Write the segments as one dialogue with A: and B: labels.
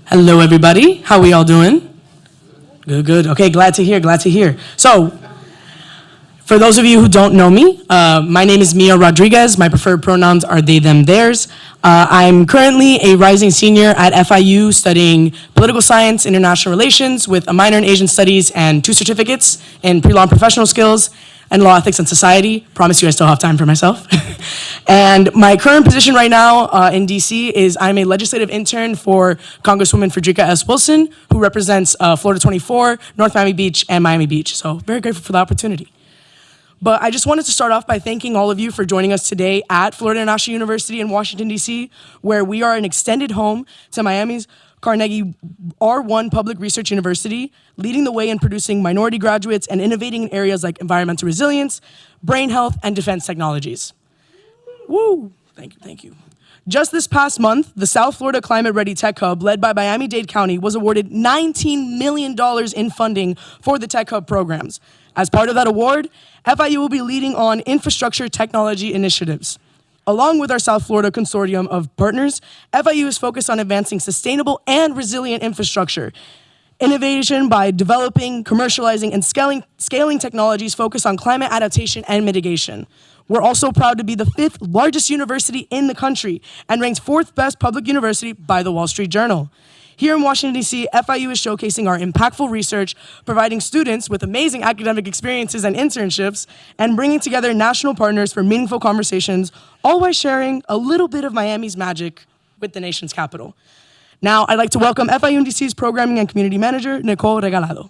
A: Hello, everybody. How we all doing? Good, good. Okay, glad to hear, glad to hear. So, for those of you who don't know me, my name is Mia Rodriguez. My preferred pronouns are they, them, theirs. I'm currently a rising senior at FIU studying political science, international relations with a minor in Asian studies and 2 certificates in pre-law and professional skills and law ethics and society. Promise you I still have time for myself. And my current position right now in DC is I'm a legislative intern for Congresswoman Frederica S. Wilson, who represents Florida 24, North Miami Beach, and Miami Beach. So very grateful for the opportunity. But I just wanted to start off by thanking all of you for joining us today at Florida International University in Washington, D.C., where we are an extended home to Miami's Carnegie R1 Public Research University, leading the way in producing minority graduates and innovating in areas like environmental resilience, brain health, and defense technologies. Woo! Thank you, thank you. Just this past month, the South Florida Climate Ready Tech Hub, led by Miami-Dade County, was awarded $19 million in funding for the Tech Hub programs. As part of that award, FIU will be leading on infrastructure technology initiatives. Along with our South Florida consortium of partners, FIU is focused on advancing sustainable and resilient infrastructure, innovation by developing, commercializing, and scaling technologies focused on climate adaptation and mitigation. We're also proud to be the 5th largest university in the country and ranked 4th best public university by the Wall Street Journal. Here in Washington, D.C., FIU is showcasing our impactful research, providing students with amazing academic experiences and internships, and bringing together national partners for meaningful conversations, all while sharing a little bit of Miami's magic with the nation's capital. Now, I'd like to welcome FIU and DC's Programming and Community Manager, Nicole Regalado.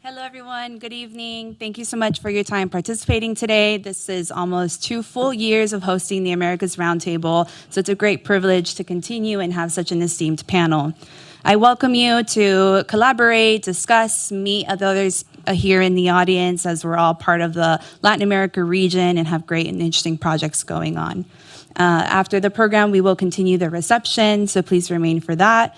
B: Hello, everyone. Good evening. Thank you so much for your time participating today. This is almost 2 full years of hosting the Americas Roundtable, so it's a great privilege to continue and have such an esteemed panel. I welcome you to collaborate, discuss, meet others here in the audience, as we're all part of the Latin America region and have great and interesting projects going on. After the program, we will continue the reception, so please remain for that.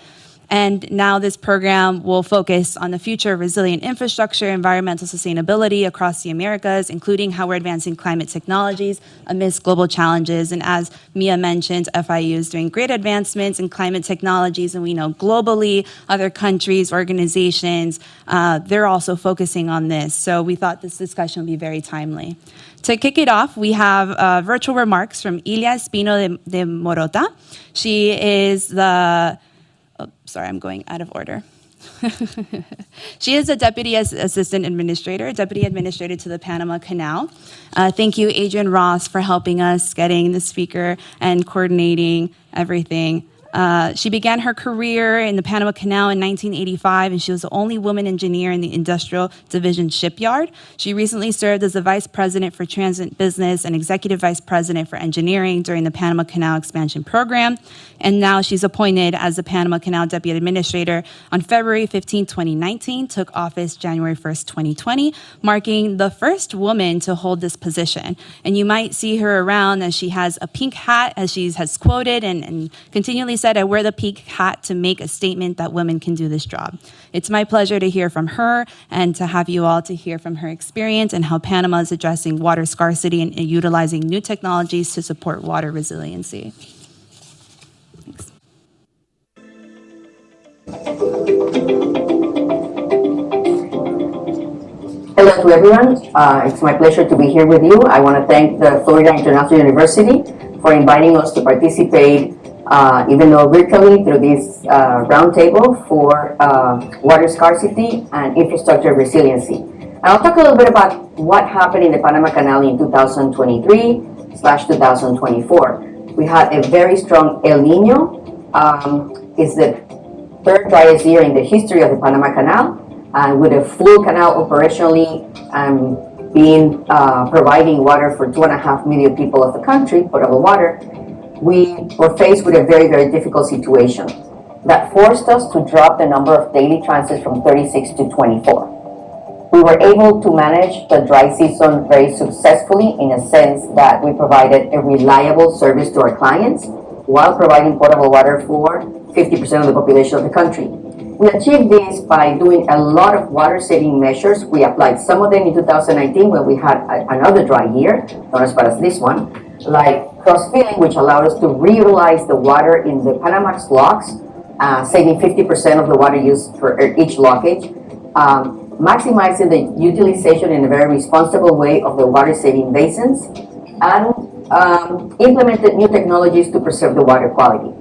B: And now this program will focus on the future of resilient infrastructure, environmental sustainability across the Americas, including how we're advancing climate technologies amidst global challenges. And as Mia mentioned, FIU is doing great advancements in climate technologies, and we know globally, other countries, organizations, they're also focusing on this. So we thought this discussion would be very timely. To kick it off, we have virtual remarks from Ilia Espino de Morota. She is the... Oh, sorry, I'm going out of order. She is a Deputy Assistant Administrator, Deputy Administrator to the Panama Canal. Thank you, Adrian Ross, for helping us getting the speaker and coordinating everything. She began her career in the Panama Canal in 1985, and she was the only woman engineer in the Industrial Division Shipyard. She recently served as the Vice President for Transit Business and Executive Vice President for Engineering during the Panama Canal Expansion Program. And now she's appointed as the Panama Canal Deputy Administrator on February 15, 2019, took office January 1st, 2020, marking the first woman to hold this position. And you might see her around as she has a pink hat, as she has quoted and continually said, I wear the pink hat to make a statement that women can do this job. It's my pleasure to hear from her and to have you all to hear from her experience and how Panama is addressing water scarcity and utilizing new technologies to support water resiliency. Thanks.
C: Hello to everyone. It's my pleasure to be here with you. I want to thank the Florida International University for inviting us to participate, even though virtually, through this roundtable for water scarcity and infrastructure resiliency. And I'll talk a little bit about what happened in the Panama Canal in 2023/2024. We had a very strong El Nino. It's the 3rd driest year in the history of the Panama Canal, with a full canal operationally providing water for 2.5 million people of the country, potable water. We were faced with a very, very difficult situation that forced us to drop the number of daily transits from 36 to 24. We were able to manage the dry season very successfully in a sense that we provided a reliable service to our clients while providing potable water for 50% of the population of the country. We achieved this by doing a lot of water-saving measures. We applied some of them in 2019 when we had another dry year, not as bad as this one, like cross-filling, which allowed us to reutilize the water in the Panamax locks, saving 50% of the water used for each lockage, maximizing the utilization in a very responsible way of the water-saving basins, and implemented new technologies to preserve the water quality.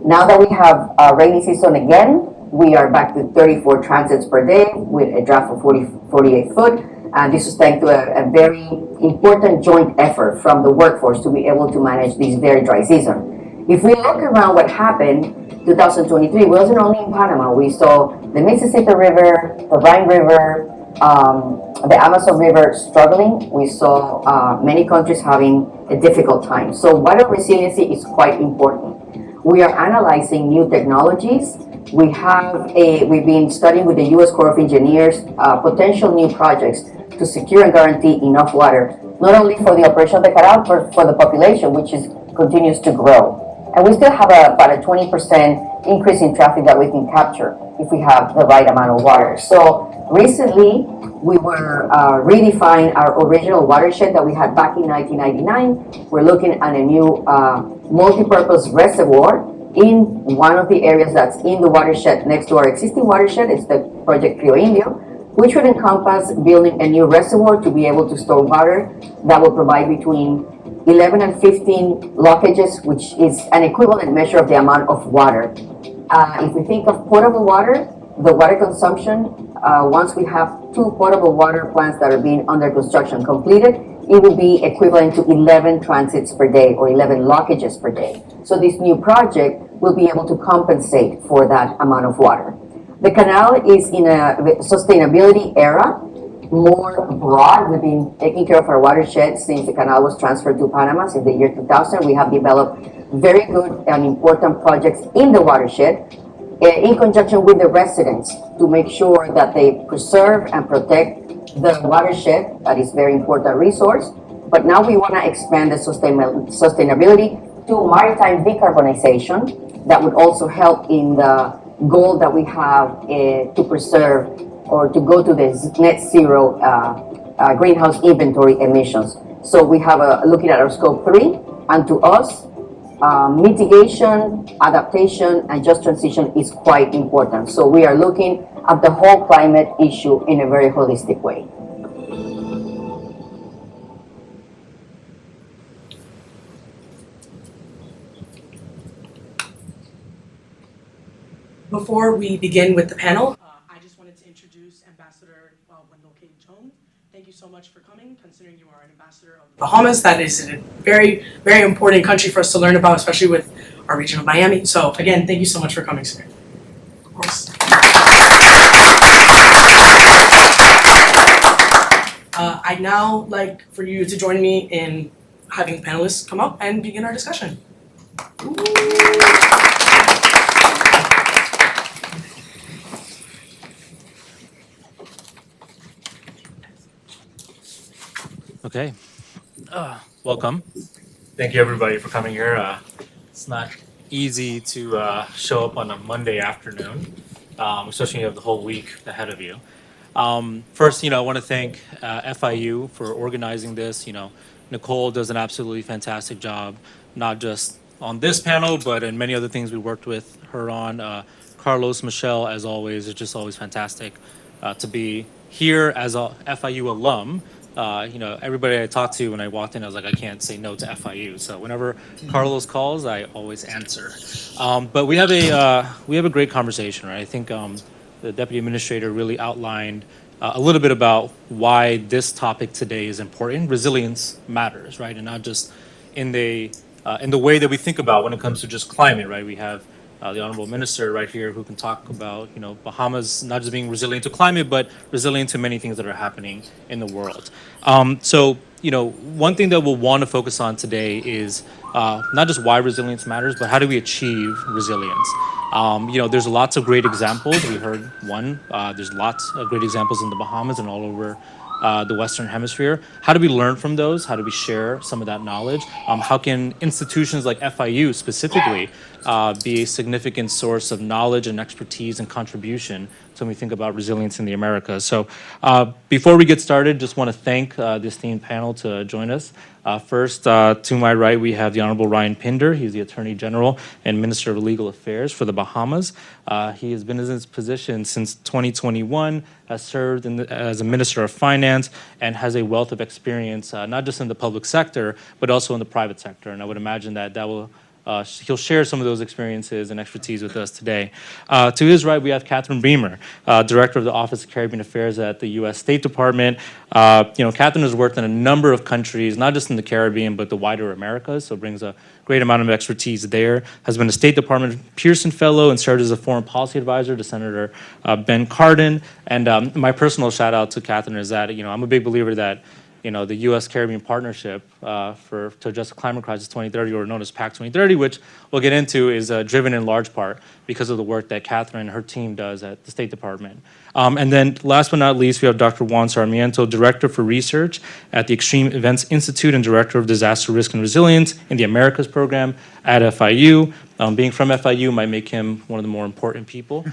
C: Now that we have rainy season again, we are back to 34 transits per day with a draft of 48 foot. And this is thanks to a very important joint effort from the workforce to be able to manage this very dry season. If we look around what happened 2023, it wasn't only in Panama. We saw the Mississippi River, the Rhine River, the Amazon River struggling. We saw many countries having a difficult time. So water resiliency is quite important. We are analyzing new technologies. We've been studying with the U.S. Corps of Engineers potential new projects to secure and guarantee enough water, not only for the operation of the canal, but for the population, which continues to grow. And we still have about a 20% increase in traffic that we can capture if we have the right amount of water. So recently, we were redefining our original watershed that we had back in 1999. We're looking at a new multi-purpose reservoir in one of the areas that's in the watershed next to our existing watershed. It's the Project Rio Indio, which would encompass building a new reservoir to be able to store water that will provide between 11 and 15 lockages, which is an equivalent measure of the amount of water. If we think of potable water, the water consumption, once we have 2 potable water plants that are being under construction completed, it will be equivalent to 11 transits per day or 11 lockages per day. So this new project will be able to compensate for that amount of water. The canal is in a sustainability era, more broad. We've been taking care of our watershed since the canal was transferred to Panama in the year 2000. We have developed very good and important projects in the watershed in conjunction with the residents to make sure that they preserve and protect the watershed. That is a very important resource. But now we want to expand the sustainability to maritime decarbonization. That would also help in the goal that we have to preserve or to go to the net zero greenhouse inventory emissions. So we have looking at our scope 3, and to us, mitigation, adaptation, and just transition is quite important. So we are looking at the whole climate issue in a very holistic way.
A: Before we begin with the panel, I just wanted to introduce Ambassador Wendell K. Jones. Thank you so much for coming, considering you are an ambassador of the Bahamas. That is a very, very important country for us to learn about, especially with our region of Miami. So again, thank you so much for coming, sir. Of course. I'd now like for you to join me in having the panelists come up and begin our discussion.
D: Okay, welcome. Thank you everybody for coming here. It's not easy to show up on a Monday afternoon, especially when you have the whole week ahead of you. First, I want to thank FIU for organizing this. Nicole does an absolutely fantastic job, not just on this panel, but in many other things we worked with her on. Carlos, Michelle, as always, it's just always fantastic to be here as a FIU alum. Everybody I talked to when I walked in, I was like, I can't say no to FIU. So whenever Carlos calls, I always answer. But we have a great conversation, right? I think the deputy administrator really outlined a little bit about why this topic today is important. Resilience matters, right? And not just in the way that we think about when it comes to just climate, right? We have the honorable minister right here who can talk about Bahamas not just being resilient to climate, but resilient to many things that are happening in the world. So one thing that we'll want to focus on today is not just why resilience matters, but how do we achieve resilience? There's lots of great examples. We heard one. There's lots of great examples in the Bahamas and all over the Western Hemisphere. How do we learn from those? How do we share some of that knowledge? How can institutions like FIU specifically be a significant source of knowledge and expertise and contribution when we think about resilience in the Americas. So before we get started, just want to thank the esteemed panel to join us. First, to my right, we have the Honorable Ryan Pinder. He's the Attorney General and Minister of Legal Affairs for the Bahamas. He has been in this position since 2021, has served as a Minister of Finance, and has a wealth of experience, not just in the public sector, but also in the private sector. And I would imagine that will he'll share some of those experiences and expertise with us today. To his right, we have Catherine Beamer, Director of the Office of Caribbean Affairs at the U.S. State Department. Catherine has worked in a number of countries, not just in the Caribbean, but the wider Americas, so brings a great amount of expertise there. Has been a State Department Pearson Fellow and served as a Foreign Policy Advisor to Senator Ben Cardin. And my personal shout out to Catherine is that, I'm a big believer that the U.S. Caribbean Partnership to address the climate crisis 2030, or known as PAC 2030, which we'll get into, is driven in large part because of the work that Catherine and her team does at the State Department. And then last but not least, we have Dr. Juan Sarmiento, Director for Research at the Extreme Events Institute and Director of Disaster Risk and Resilience in the Americas Program at FIU. Being from FIU might make him one of the more important people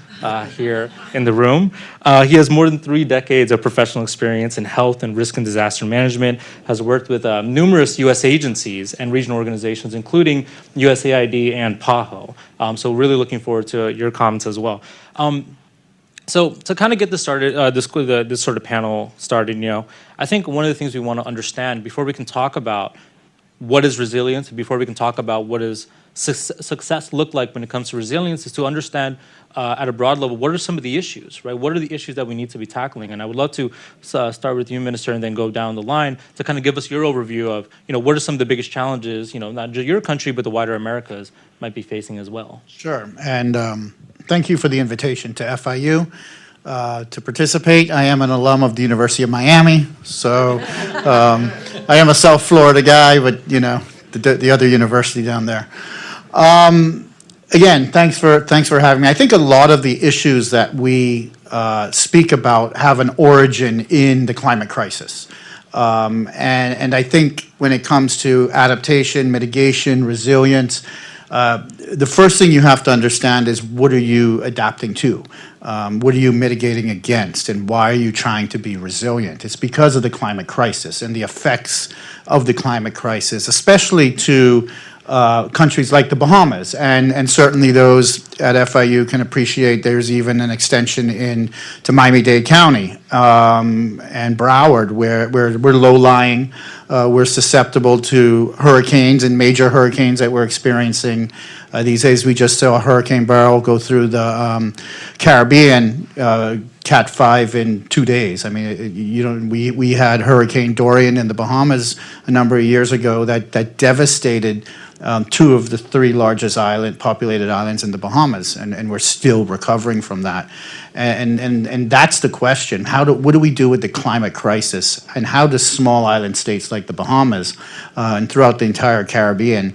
D: here in the room. He has more than 3 decades of professional experience in health and risk and disaster management, has worked with numerous U.S. agencies and regional organizations, including USAID and PAHO. So really looking forward to your comments as well. So to kind of get this started, this sort of panel started, I think one of the things we want to understand before we can talk about what is resilience, before we can talk about what does success look like when it comes to resilience, is to understand at a broad level, what are some of the issues, right? What are the issues that we need to be tackling? And I would love to start with you, Minister, and then go down the line to kind of give us your overview of, what are some of the biggest challenges, not just your country, but the wider Americas might be facing as well.
E: Sure, and thank you for the invitation to FIU to participate. I am an alum of the University of Miami, so I am a South Florida guy, but the other university down there. Again, thanks for having me. I think a lot of the issues that we speak about have an origin in the climate crisis. And I think when it comes to adaptation, mitigation, resilience, the first thing you have to understand is, what are you adapting to? What are you mitigating against, and why are you trying to be resilient? It's because of the climate crisis and the effects of the climate crisis, especially to countries like the Bahamas, and certainly those at FIU can appreciate there's even an extension to Miami-Dade County and Broward, where we're low-lying, we're susceptible to hurricanes and major hurricanes that we're experiencing these days. We just saw Hurricane Beryl go through the Caribbean, Cat 5 in 2 days. I mean, we had Hurricane Dorian in the Bahamas a number of years ago that devastated 2 of the 3 largest populated islands in the Bahamas, and we're still recovering from that. And that's the question. What do we do with the climate crisis, and how do small island states like the Bahamas and throughout the entire Caribbean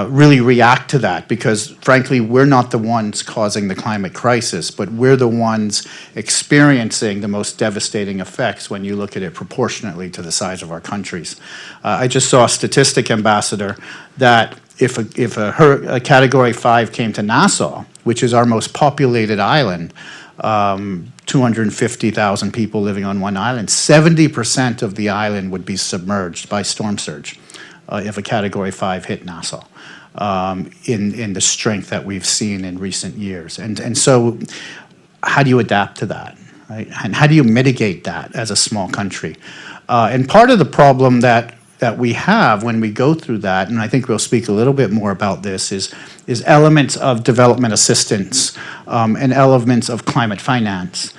E: really react to that? Because frankly, we're not the ones causing the climate crisis, but we're the ones experiencing the most devastating effects when you look at it proportionately to the size of our countries. I just saw a statistic, Ambassador, that if a Category 5 came to Nassau, which is our most populated island, 250,000 people living on one island, 70% of the island would be submerged by storm surge if a Category 5 hit Nassau, in the strength that we've seen in recent years. And so how do you adapt to that, right? And how do you mitigate that as a small country? And part of the problem that we have when we go through that, and I think we'll speak a little bit more about this, is elements of development assistance and elements of climate finance.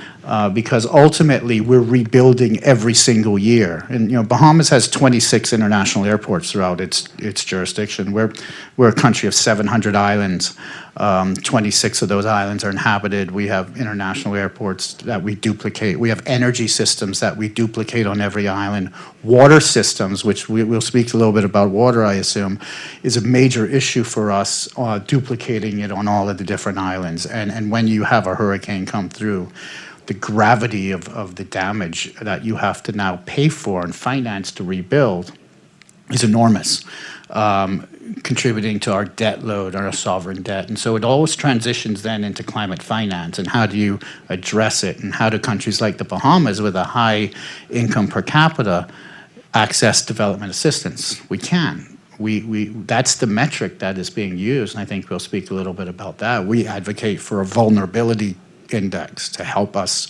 E: Because ultimately we're rebuilding every single year. And Bahamas has 26 international airports throughout its jurisdiction. We're a country of 700 islands. 26 of those islands are inhabited. We have international airports that we duplicate. We have energy systems that we duplicate on every island. Water systems, which we'll speak a little bit about water, I assume, is a major issue for us, duplicating it on all of the different islands. And when you have a hurricane come through, the gravity of the damage that you have to now pay for and finance to rebuild is enormous. contributing to our debt load, our sovereign debt. And so it always transitions then into climate finance and how do you address it, and how do countries like the Bahamas with a high income per capita access development assistance? We can. That's the metric that is being used, and I think we'll speak a little bit about that. We advocate for a vulnerability index to help us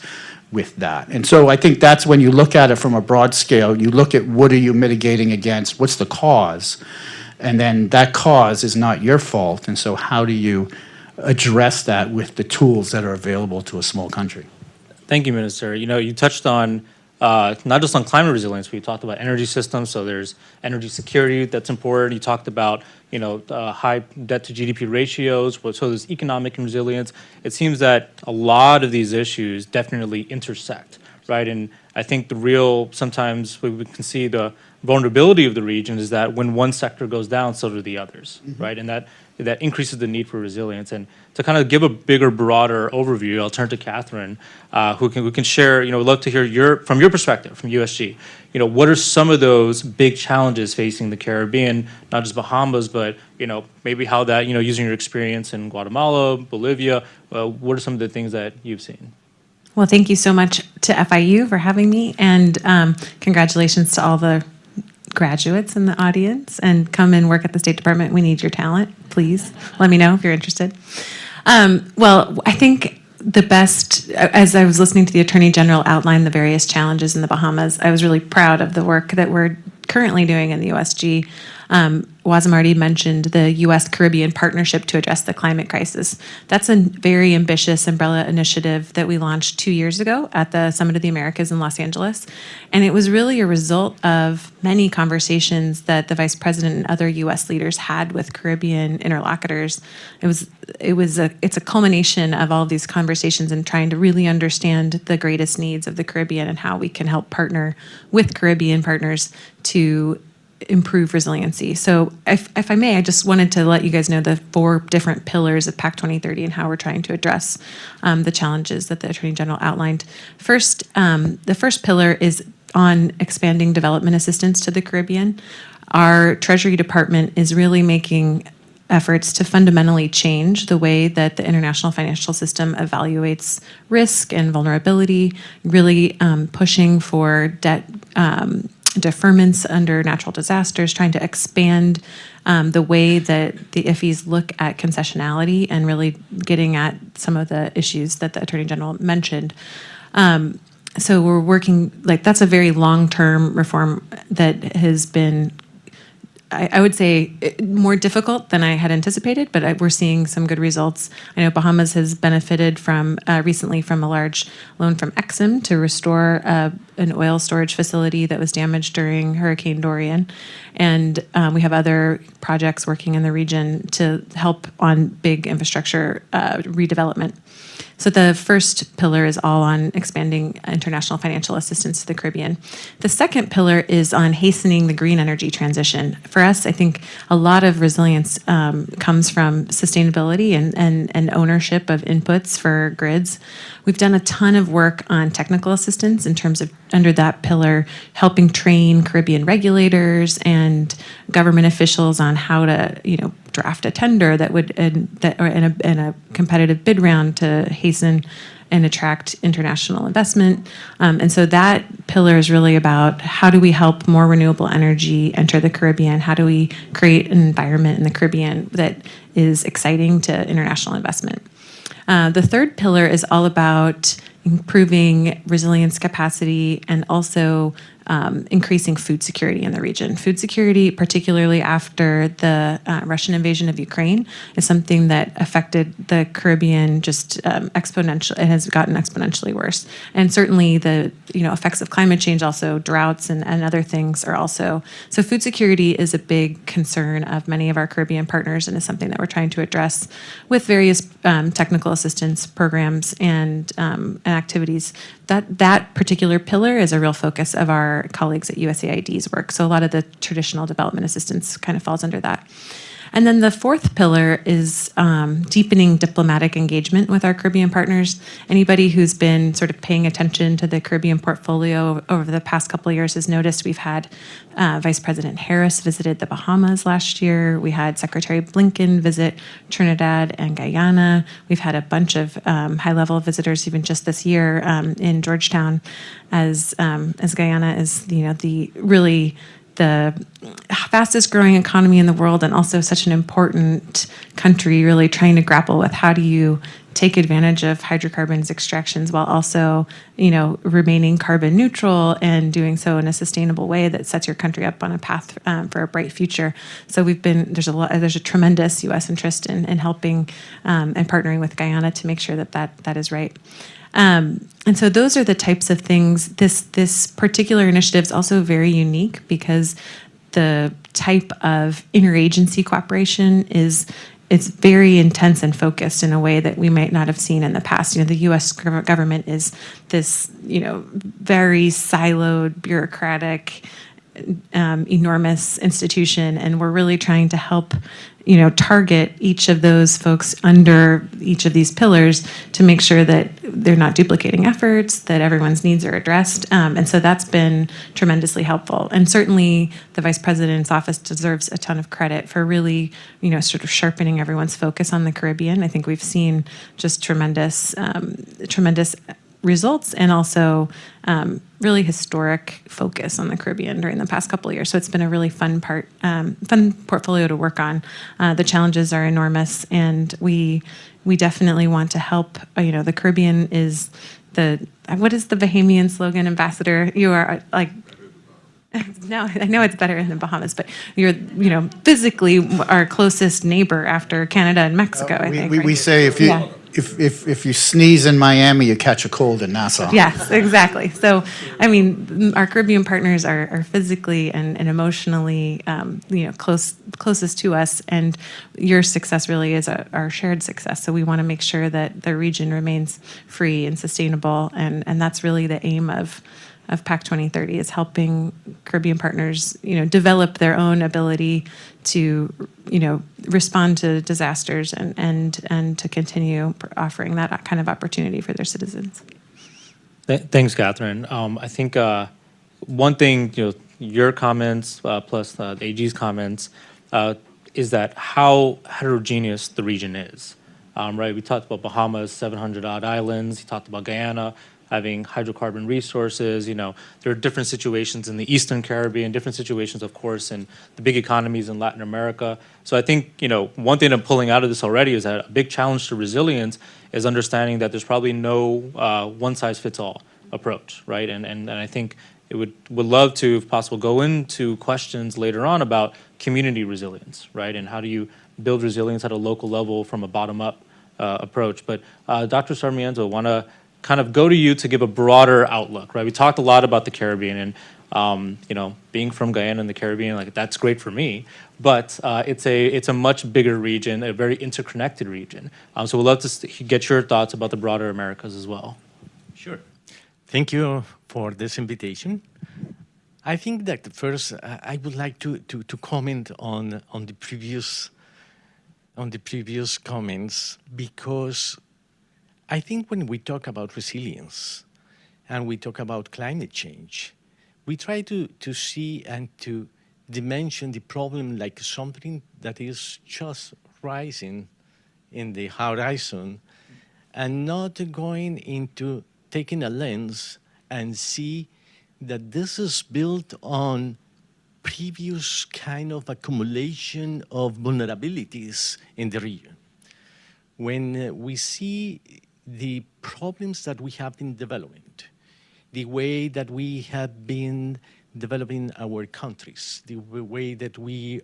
E: with that. And so I think that's when you look at it from a broad scale, you look at what are you mitigating against, what's the cause, and then that cause is not your fault, and so how do you address that with the tools that are available to a small country?
D: Thank you, Minister. You know, you touched on not just on climate resilience, but you talked about energy systems. So there's energy security that's important. You talked about, high debt to GDP ratios. So there's economic resilience. It seems that a lot of these issues definitely intersect, right? And I think sometimes we can see the vulnerability of the region is that when one sector goes down, so do the others, right? And that increases the need for resilience. And to kind of give a bigger, broader overview, I'll turn to Catherine, who can share. We'd love to hear from your perspective, from USG. What are some of those big challenges facing the Caribbean, not just Bahamas, but maybe how that using your experience in Guatemala, Bolivia, what are some of the things that you've seen?
F: Well, thank you so much to FIU for having me, and congratulations to all the graduates in the audience, and come and work at the State Department. We need your talent. Please let me know if you're interested. Well, I think the best, as I was listening to the Attorney General outline the various challenges in the Bahamas, I was really proud of the work that we're currently doing in the USG. Wazam already mentioned the U.S. Caribbean Partnership to Address the Climate Crisis. That's a very ambitious umbrella initiative that we launched 2 years ago at the Summit of the Americas in Los Angeles. And it was really a result of many conversations that the Vice President and other U.S. leaders had with Caribbean interlocutors. It's a culmination of all of these conversations and trying to really understand the greatest needs of the Caribbean and how we can help partner with Caribbean partners to improve resiliency. So if I may, I just wanted to let you guys know the 4 different pillars of PAC 2030 and how we're trying to address the challenges that the Attorney General outlined. First, the first pillar is on expanding development assistance to the Caribbean. Our Treasury Department is really making efforts to fundamentally change the way that the international financial system evaluates risk and vulnerability, really pushing for debt deferments under natural disasters, trying to expand the way that the IFIs look at concessionality and really getting at some of the issues that the Attorney General mentioned. So we're working, that's a very long-term reform that has been, I would say, more difficult than I had anticipated, but we're seeing some good results. I know Bahamas has benefited recently from a large loan from Exim to restore an oil storage facility that was damaged during Hurricane Dorian. And we have other projects working in the region to help on big infrastructure redevelopment. So the first pillar is all on expanding international financial assistance to the Caribbean. The second pillar is on hastening the green energy transition. For us, I think a lot of resilience comes from sustainability and ownership of inputs for grids. We've done a ton of work on technical assistance in terms of, under that pillar, helping train Caribbean regulators and government officials on how to, draft a tender that would in a competitive bid round to hasten and attract international investment. And so that pillar is really about how do we help more renewable energy enter the Caribbean? How do we create an environment in the Caribbean that is exciting to international investment? The third pillar is all about improving resilience capacity and also increasing food security in the region. Food security, particularly after the Russian invasion of Ukraine, is something that affected the Caribbean just exponentially. It has gotten exponentially worse. And certainly the effects of climate change, also droughts and other things are also. So food security is a big concern of many of our Caribbean partners and is something that we're trying to address with various technical assistance programs and activities. That particular pillar is a real focus of our colleagues at USAID's work. So a lot of the traditional development assistance kind of falls under that. And then the fourth pillar is deepening diplomatic engagement with our Caribbean partners. Anybody who's been sort of paying attention to the Caribbean portfolio over the past couple of years has noticed we've had Vice President Harris visited the Bahamas last year. We had Secretary Blinken visit Trinidad and Guyana. We've had a bunch of high-level visitors even just this year in Georgetown, as Guyana is the fastest growing economy in the world and also such an important country, really trying to grapple with how do you take advantage of hydrocarbons extractions while also, remaining carbon neutral and doing so in a sustainable way that sets your country up on a path for a bright future. So there's a tremendous U.S. interest in helping and partnering with Guyana to make sure that is right. And so those are the types of things. This particular initiative is also very unique because the type of interagency cooperation it's very intense and focused in a way that we might not have seen in the past. The U.S. government is this, very siloed, bureaucratic, enormous institution, and we're really trying to help target each of those folks under each of these pillars to make sure that they're not duplicating efforts, that everyone's needs are addressed. And so that's been tremendously helpful. And certainly the Vice President's office deserves a ton of credit for really, sort of sharpening everyone's focus on the Caribbean. I think we've seen just tremendous results and also really historic focus on the Caribbean during the past couple of years. So it's been a really fun portfolio to work on. The challenges are enormous, and we definitely want to help. The Caribbean is what is the Bahamian slogan, Ambassador? You are like. No, I know it's better in the Bahamas, but you're, physically our closest neighbor after Canada and Mexico, I think.
E: We
F: right?
E: say if you sneeze in Miami, you catch a cold in Nassau.
F: Yes, exactly. So, our Caribbean partners are physically and emotionally, closest to us, and your success really is our shared success. So we want to make sure that the region remains free and sustainable, and that's really the aim of PAC 2030 is helping Caribbean partners, develop their own ability to, respond to disasters and to continue offering that kind of opportunity for their citizens.
D: Thanks, Catherine. I think one thing, your comments plus the AG's comments is that how heterogeneous the region is. Right? We talked about Bahamas, 700 odd islands. You talked about Guyana having hydrocarbon resources. There are different situations in the Eastern Caribbean, different situations, of course, in the big economies in Latin America. So I think, one thing I'm pulling out of this already is that a big challenge to resilience is understanding that there's probably no one-size-fits-all approach, right? And I think it would love to, if possible, go into questions later on about community resilience, right? And how do you build resilience at a local level from a bottom-up approach. But Dr. Sarmiento, want to kind of go to you to give a broader outlook, right? We talked a lot about the Caribbean, and being from Guyana and the Caribbean, like that's great for me. But it's a much bigger region, a very interconnected region. So we'd love to get your thoughts about the broader Americas as well.
G: Sure. Thank you for this invitation. I think that first I would like to comment on the previous comments, because I think when we talk about resilience and we talk about climate change, we try to see and to dimension the problem like something that is just rising in the horizon, and not going into taking a lens and see that this is built on previous kind of accumulation of vulnerabilities in the region. When we see the problems that we have in development, the way that we have been developing our countries, the way that we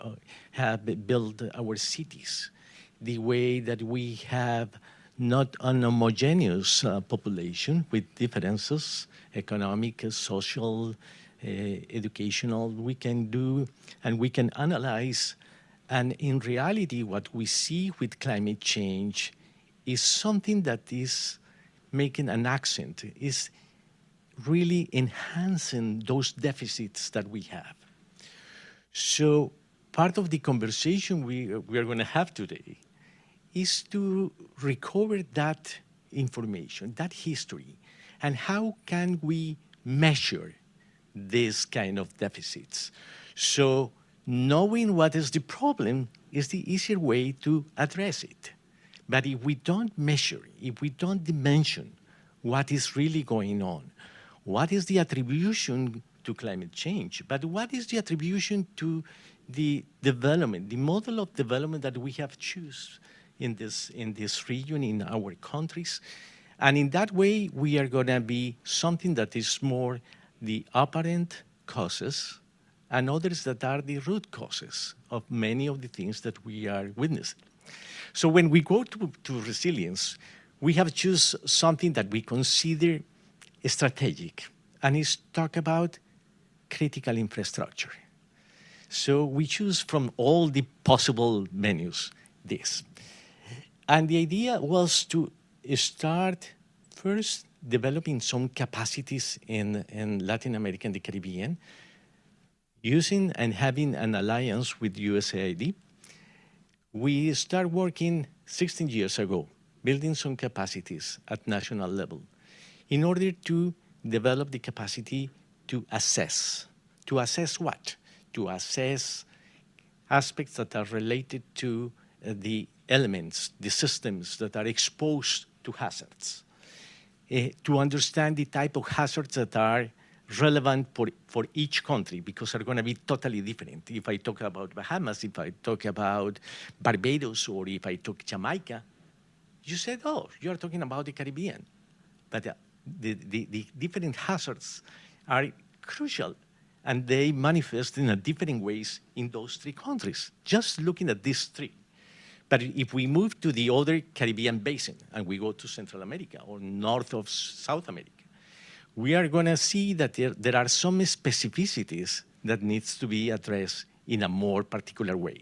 G: have built our cities, the way that we have not an homogeneous population with differences, economic, social, educational, we can do and we can analyze. And in reality, what we see with climate change is something that is making an accent, is really enhancing those deficits that we have. So part of the conversation we are going to have today is to recover that information, that history, and how can we measure this kind of deficits. So knowing what is the problem is the easier way to address it. But if we don't measure, if we don't dimension what is really going on, what is the attribution to climate change, but what is the attribution to the development, the model of development that we have chosen in this region, in our countries. And in that way, we are going to be something that is more the apparent causes and others that are the root causes of many of the things that we are witnessing. So when we go to resilience, we have chosen something that we consider strategic, and it's talk about critical infrastructure. So we choose from all the possible menus this. And the idea was to start first developing some capacities in Latin America and the Caribbean, using and having an alliance with USAID. We start working 16 years ago, building some capacities at national level in order to develop the capacity to assess. To assess what? To assess aspects that are related to the elements, the systems that are exposed to hazards. To understand the type of hazards that are relevant for each country, because they're going to be totally different. If I talk about Bahamas, if I talk about Barbados, or if I talk Jamaica, you said, oh, you're talking about the Caribbean. But the different hazards are crucial, and they manifest in different ways in those three countries, just looking at these three. But if we move to the other Caribbean basin, and we go to Central America or north of South America, we are going to see that there are some specificities that needs to be addressed in a more particular way.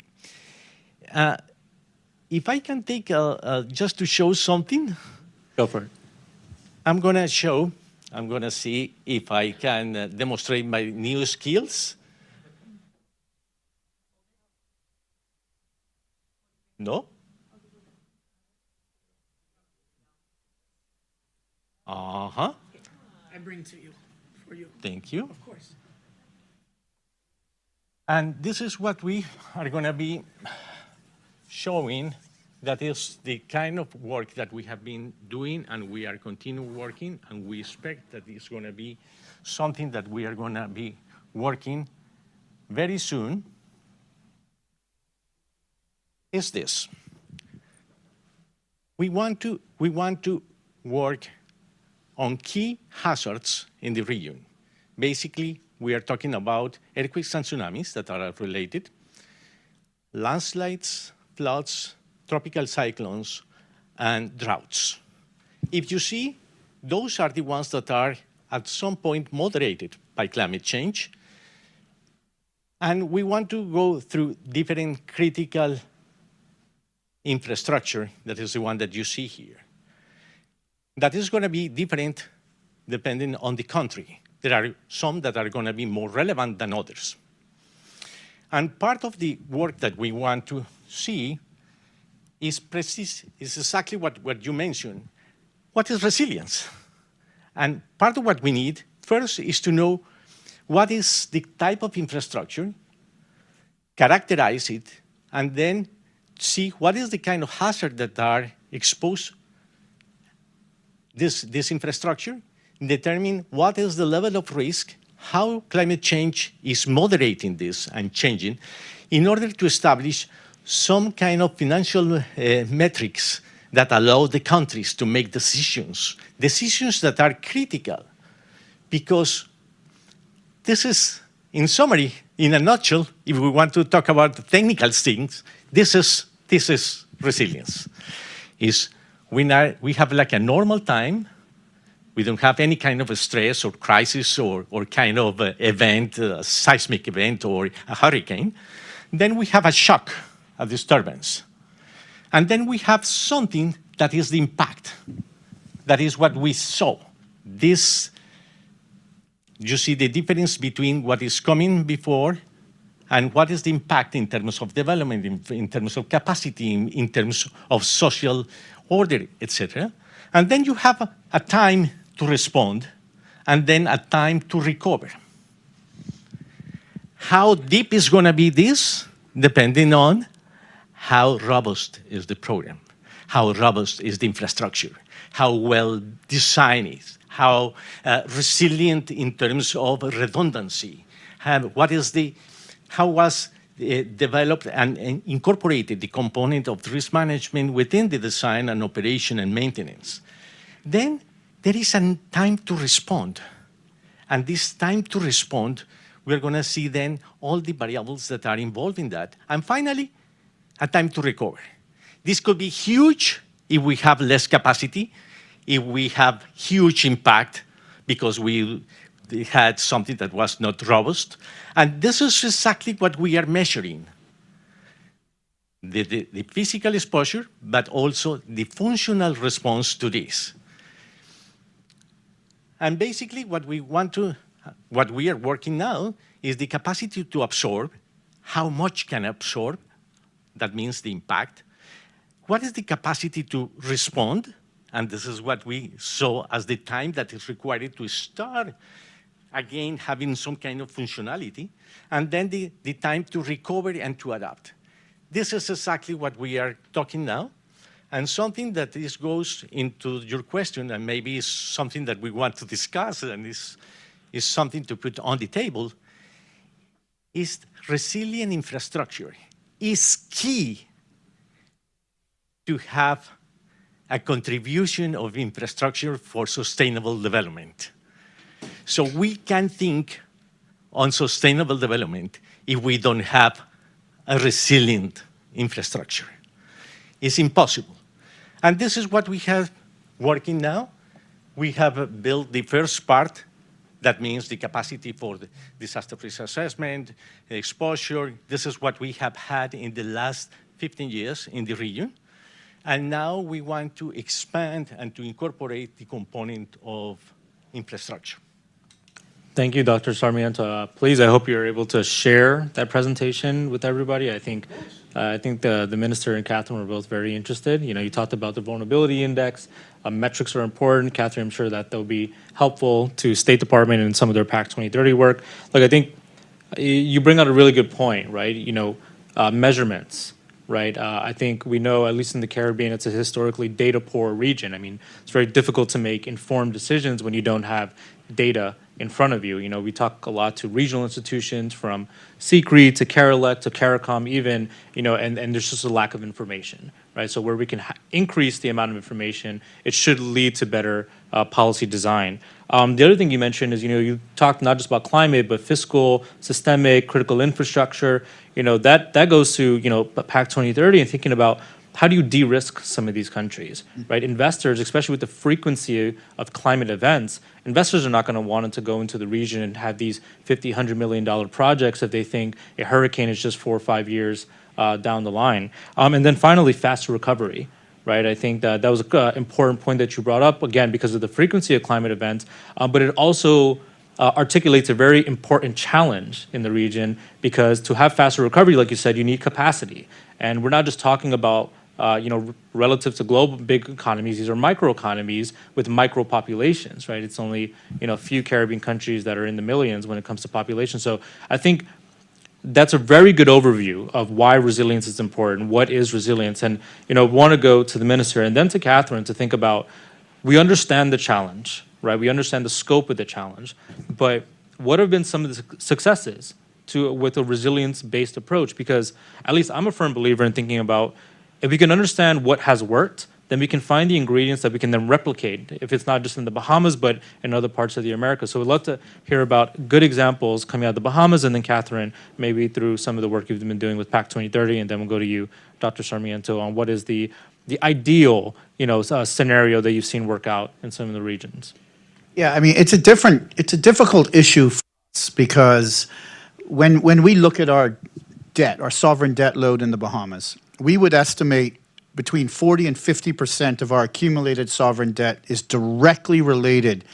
G: If I can take just to show something,
D: Go for it.
G: I'm going to see if I can demonstrate my new skills. No? Uh-huh.
A: I bring to you, for you.
G: Thank you.
A: Of course.
G: And this is what we are going to be showing. That is the kind of work that we have been doing, and we are continuing working, and we expect that it's going to be something that we are going to be working very soon. Is this. We want to work on key hazards in the region. Basically, we are talking about earthquakes and tsunamis that are related, landslides, floods, tropical cyclones, and droughts. If you see, those are the ones that are at some point moderated by climate change. And we want to go through different critical infrastructure, that is the one that you see here. That is going to be different depending on the country. There are some that are going to be more relevant than others. And part of the work that we want to see is exactly what you mentioned. What is resilience? And part of what we need first is to know what is the type of infrastructure, characterize it, and then see what is the kind of hazard that are exposed this infrastructure, determine what is the level of risk, how climate change is moderating this and changing, in order to establish some kind of financial metrics that allow the countries to make decisions that are critical, because this is, in summary, in a nutshell, if we want to talk about the technical things, this is resilience. We have like a normal time. We don't have any kind of a stress or crisis or kind of event, a seismic event or a hurricane. Then we have a shock, a disturbance. And then we have something that is the impact. That is what we saw. This, you see the difference between what is coming before and what is the impact in terms of development, in terms of capacity, in terms of social order, etc. And then you have a time to respond, and then a time to recover. How deep is going to be this? Depending on how robust is the program, how robust is the infrastructure, how well designed it is, how resilient in terms of redundancy, how was developed and incorporated the component of risk management within the design and operation and maintenance. Then there is a time to respond. And this time to respond, we're going to see then all the variables that are involved in that. And finally, a time to recover. This could be huge if we have less capacity, if we have huge impact because we had something that was not robust. And this is exactly what we are measuring. The physical exposure, but also the functional response to this. And basically what we are working now is the capacity to absorb, how much can absorb, that means the impact. What is the capacity to respond? And this is what we saw as the time that is required to start, again, having some kind of functionality. And then the time to recover and to adapt. This is exactly what we are talking now. And something that this goes into your question, and maybe is something that we want to discuss, and is something to put on the table, is resilient infrastructure is key to have a contribution of infrastructure for sustainable development. So we can think on sustainable development if we don't have a resilient infrastructure. It's impossible. And this is what we have working now. We have built the first part. That means the capacity for the disaster risk assessment, exposure. This is what we have had in the last 15 years in the region. And now we want to expand and to incorporate the component of infrastructure.
D: Thank you, Dr. Sarmiento. Please, I hope you're able to share that presentation with everybody. I think the minister and Catherine were both very interested. You talked about the vulnerability index. Metrics are important. Catherine, I'm sure that they'll be helpful to State Department and some of their PAC 2030 work. Look, I think you bring out a really good point, right? Measurements, right? I think we know, at least in the Caribbean, it's a historically data-poor region. I mean, it's very difficult to make informed decisions when you don't have data in front of you. We talk a lot to regional institutions, from CCRE to CARILEC to CARICOM even, and there's just a lack of information, right? So where we can increase the amount of information, it should lead to better policy design. The other thing you mentioned is, you talked not just about climate, but fiscal, systemic, critical infrastructure. That goes to, PAC 2030 and thinking about how do you de-risk some of these countries, right? Investors, especially with the frequency of climate events, investors are not going to want to go into the region and have these $50, $100 million projects if they think a hurricane is just 4 or 5 years down the line. And then finally, faster recovery, right? I think that was an important point that you brought up, again, because of the frequency of climate events, but it also articulates a very important challenge in the region, because to have faster recovery, like you said, you need capacity. And we're not just talking about relative to global big economies, these are microeconomies with micro populations, right? It's only, a few Caribbean countries that are in the millions when it comes to population. So I think that's a very good overview of why resilience is important. What is resilience? And, want to go to the minister and then to Catherine to think about, we understand the challenge, right? We understand the scope of the challenge, but what have been some of the successes with a resilience-based approach? Because at least I'm a firm believer in thinking about, if we can understand what has worked, then we can find the ingredients that we can then replicate, if it's not just in the Bahamas, but in other parts of the Americas. So we'd love to hear about good examples coming out of the Bahamas, and then Catherine, maybe through some of the work you've been doing with PAC 2030, and then we'll go to you, Dr. Sarmiento, on what is the ideal, scenario that you've seen work out in some of the regions.
E: Yeah, I mean, it's a difficult issue for us, because when we look at our debt, our sovereign debt load in the Bahamas, we would estimate between 40 and 50% of our accumulated sovereign debt is directly related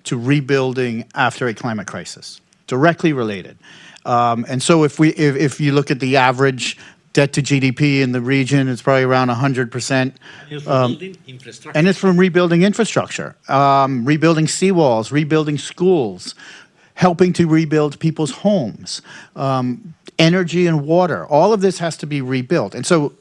E: to rebuilding after a climate crisis. Directly related. And so if you look at the average debt to GDP in the region, it's probably around 100%.
G: It's rebuilding infrastructure.
E: And it's from rebuilding infrastructure, rebuilding seawalls, rebuilding schools, helping to rebuild people's homes, energy and water. All of this has to be rebuilt. And so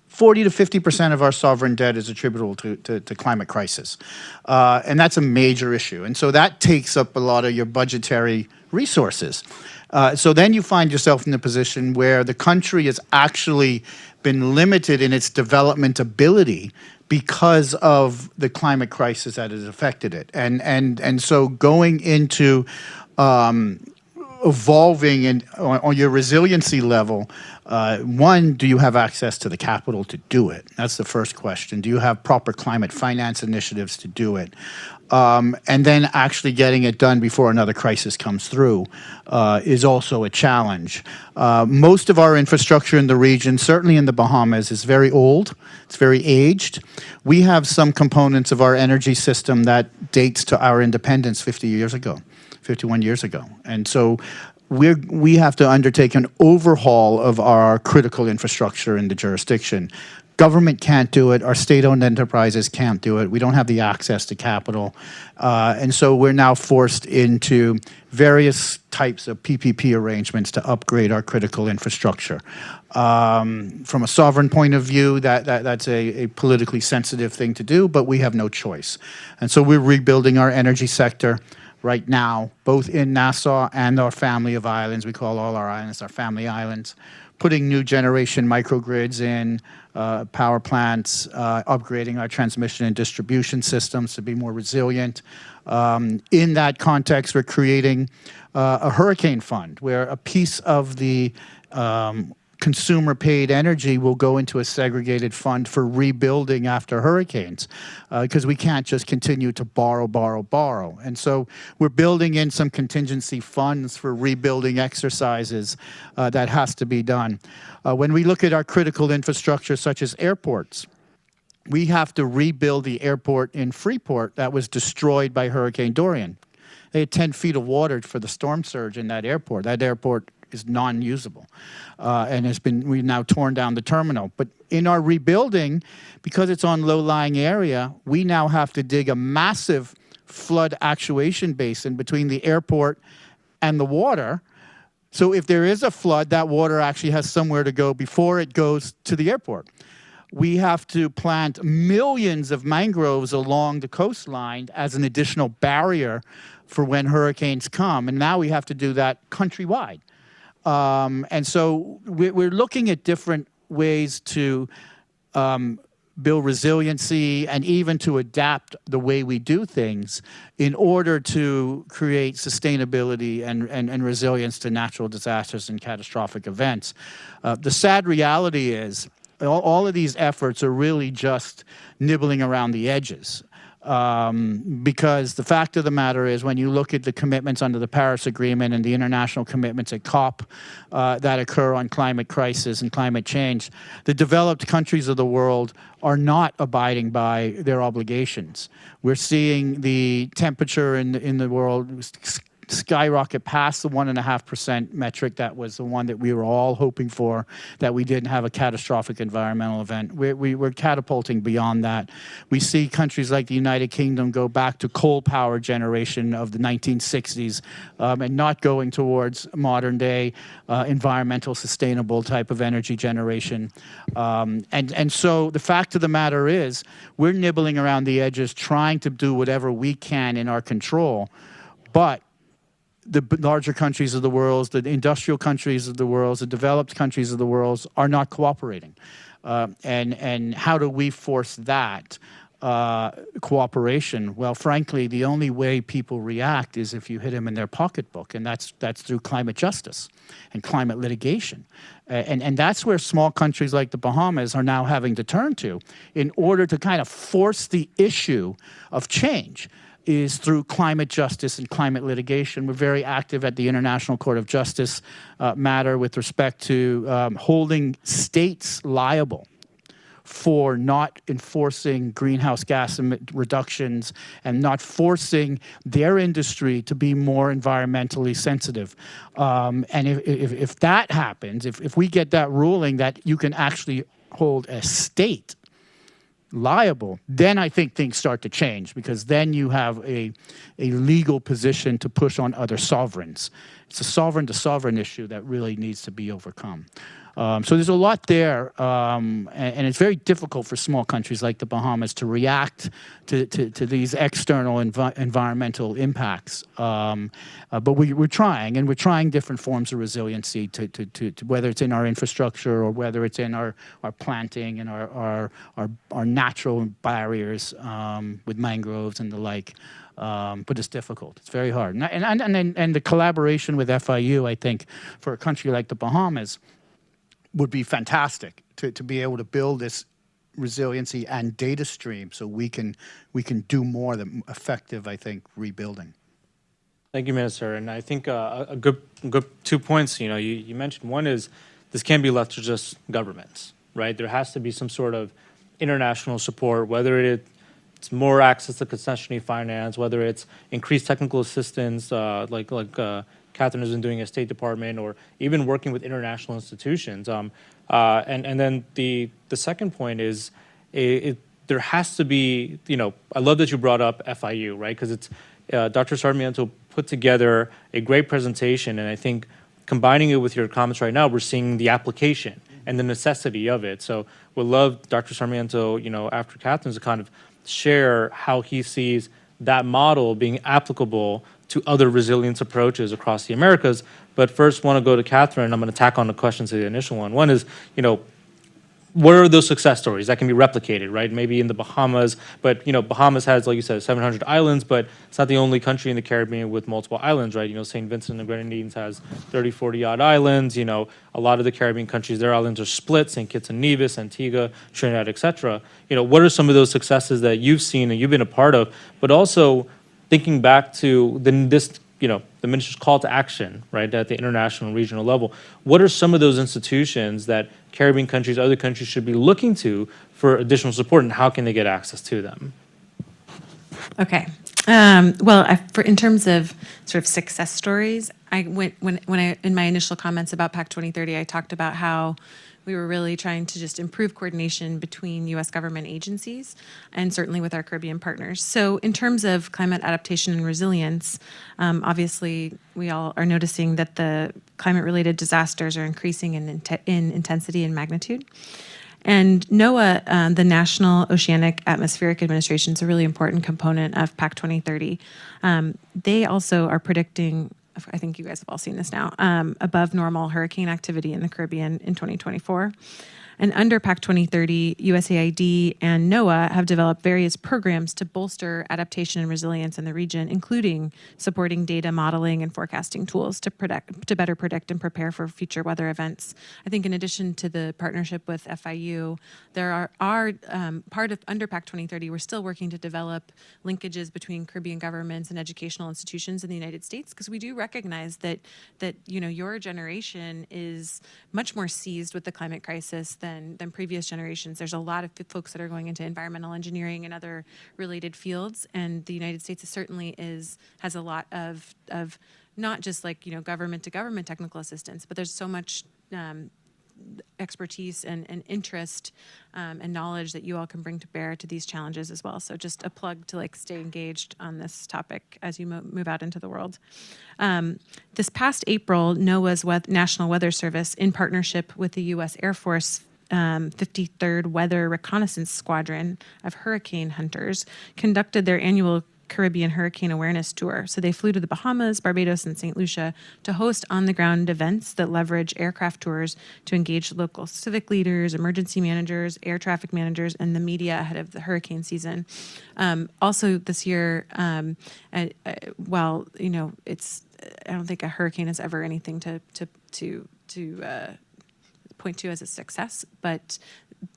E: 40 to 50% of our sovereign debt is attributable to climate crisis. And that's a major issue. And so that takes up a lot of your budgetary resources. So then you find yourself in a position where the country has actually been limited in its development ability because of the climate crisis that has affected it. And so going into evolving and on your resiliency level, one, do you have access to the capital to do it? That's the first question. Do you have proper climate finance initiatives to do it? And then actually getting it done before another crisis comes through is also a challenge. Most of our infrastructure in the region, certainly in the Bahamas, is very old. It's very aged. We have some components of our energy system that dates to our independence 50 years ago. 51 years ago. And so we have to undertake an overhaul of our critical infrastructure in the jurisdiction. Government can't do it. Our state-owned enterprises can't do it. We don't have the access to capital. And so we're now forced into various types of PPP arrangements to upgrade our critical infrastructure. From a sovereign point of view, that's a politically sensitive thing to do, but we have no choice. And so we're rebuilding our energy sector right now, both in Nassau and our family of islands. We call all our islands our family islands. Putting new generation microgrids in, power plants, upgrading our transmission and distribution systems to be more resilient. In that context, we're creating a hurricane fund where a piece of the consumer paid energy will go into a segregated fund for rebuilding after hurricanes, because we can't just continue to borrow. And so we're building in some contingency funds for rebuilding exercises that has to be done. When we look at our critical infrastructure, such as airports, we have to rebuild the airport in Freeport that was destroyed by Hurricane Dorian. They had 10 feet of water for the storm surge in that airport. That airport is non-usable, and we've now torn down the terminal. But in our rebuilding, because it's on low-lying area, we now have to dig a massive flood actuation basin between the airport and the water. So if there is a flood, that water actually has somewhere to go before it goes to the airport. We have to plant millions of mangroves along the coastline as an additional barrier for when hurricanes come. And now we have to do that countrywide. And so we're looking at different ways to build resiliency and even to adapt the way we do things in order to create sustainability and resilience to natural disasters and catastrophic events. The sad reality is all of these efforts are really just nibbling around the edges. Because the fact of the matter is, when you look at the commitments under the Paris Agreement and the international commitments at COP that occur on climate crisis and climate change, the developed countries of the world are not abiding by their obligations. We're seeing the temperature in the world skyrocket past the 1.5% metric. That was the one that we were all hoping for, that we didn't have a catastrophic environmental event. We're catapulting beyond that. We see countries like the United Kingdom go back to coal power generation of the 1960s and not going towards modern day environmental sustainable type of energy generation. And so the fact of the matter is, we're nibbling around the edges trying to do whatever we can in our control, but the larger countries of the world, the industrial countries of the world, the developed countries of the world are not cooperating. And how do we force that cooperation? Well, frankly, the only way people react is if you hit them in their pocketbook, and that's through climate justice and climate litigation. And that's where small countries like the Bahamas are now having to turn to in order to kind of force the issue of change, is through climate justice and climate litigation. We're very active at the International Court of Justice matter with respect to holding states liable for not enforcing greenhouse gas reductions and not forcing their industry to be more environmentally sensitive. And if that happens, if we get that ruling that you can actually hold a state liable, then I think things start to change, because then you have a legal position to push on other sovereigns. It's a sovereign to sovereign issue that really needs to be overcome. So there's a lot there, and it's very difficult for small countries like the Bahamas to react to these external environmental impacts. But we're trying, and we're trying different forms of resiliency to whether it's in our infrastructure or whether it's in our planting and our natural barriers with mangroves and the like. But it's difficult. It's very hard. And the collaboration with FIU, I think, for a country like the Bahamas, would be fantastic to be able to build this resiliency and data stream so we can do more than effective, I think, rebuilding.
D: Thank you, Minister. And I think a good 2 points, you mentioned. One is this can't be left to just governments, right? There has to be some sort of international support, whether it's more access to concessionary finance, whether it's increased technical assistance, like Catherine has been doing at State Department, or even working with international institutions. And then the second point is there has to be, I love that you brought up FIU, right? Because it's Dr. Sarmiento put together a great presentation, and I think combining it with your comments right now, we're seeing the application and the necessity of it. So we'd love Dr. Sarmiento, after Catherine's, to kind of share how he sees that model being applicable to other resilience approaches across the Americas. But first, want to go to Catherine. I'm going to tack on the questions to the initial one. One is, what are those success stories that can be replicated, right? Maybe in the Bahamas, but Bahamas has, like you said, 700 islands, but it's not the only country in the Caribbean with multiple islands, right? St. Vincent and the Grenadines has 30, 40 odd islands. A lot of the Caribbean countries, their islands are split: St. Kitts and Nevis, Antigua, Trinidad, etc. What are some of those successes that you've seen and you've been a part of? But also thinking back to the minister's call to action, right, at the international and regional level. What are some of those institutions that Caribbean countries, other countries should be looking to for additional support, and how can they get access to them?
F: Okay. In terms of sort of success stories, when I in my initial comments about PAC 2030, I talked about how we were really trying to just improve coordination between U.S. government agencies and certainly with our Caribbean partners. So in terms of climate adaptation and resilience, obviously we all are noticing that the climate-related disasters are increasing in intensity and magnitude. And NOAA, the National Oceanic Atmospheric Administration, is a really important component of PAC 2030. They also are predicting, I think you guys have all seen this now, above normal hurricane activity in the Caribbean in 2024. And under PAC 2030, USAID and NOAA have developed various programs to bolster adaptation and resilience in the region, including supporting data modeling and forecasting tools to better predict and prepare for future weather events. I think in addition to the partnership with FIU, there are part of under PAC 2030, we're still working to develop linkages between Caribbean governments and educational institutions in the United States, because we do recognize that your generation is much more seized with the climate crisis than previous generations. There's a lot of folks that are going into environmental engineering and other related fields, and the United States certainly has a lot of not just government to government technical assistance, but there's so much expertise and interest and knowledge that you all can bring to bear to these challenges as well. So just a plug to stay engaged on this topic as you move out into the world. This past April, NOAA's National Weather Service, in partnership with the U.S. Air Force 53rd Weather Reconnaissance Squadron of hurricane hunters, conducted their annual Caribbean Hurricane Awareness Tour. So they flew to the Bahamas, Barbados, and St. Lucia to host on-the-ground events that leverage aircraft tours to engage local civic leaders, emergency managers, air traffic managers, and the media ahead of the hurricane season. Also this year, while it's, I don't think a hurricane is ever anything to point to as a success, but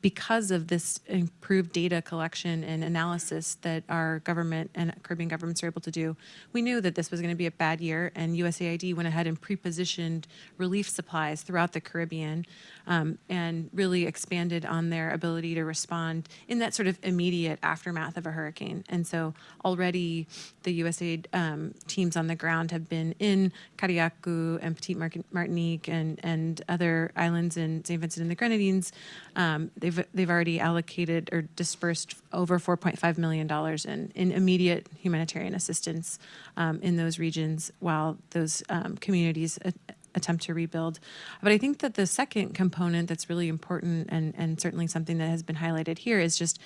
F: because of this improved data collection and analysis that our government and Caribbean governments are able to do, we knew that this was going to be a bad year, and USAID went ahead and pre-positioned relief supplies throughout the Caribbean and really expanded on their ability to respond in that sort of immediate aftermath of a hurricane. And so already the USAID teams on the ground have been in Cariaco and Petite Martinique and other islands in St. Vincent and the Grenadines. They've already allocated or dispersed over $4.5 million in immediate humanitarian assistance in those regions while those communities attempt to rebuild. But I think that the second component that's really important and certainly something that has been highlighted here is just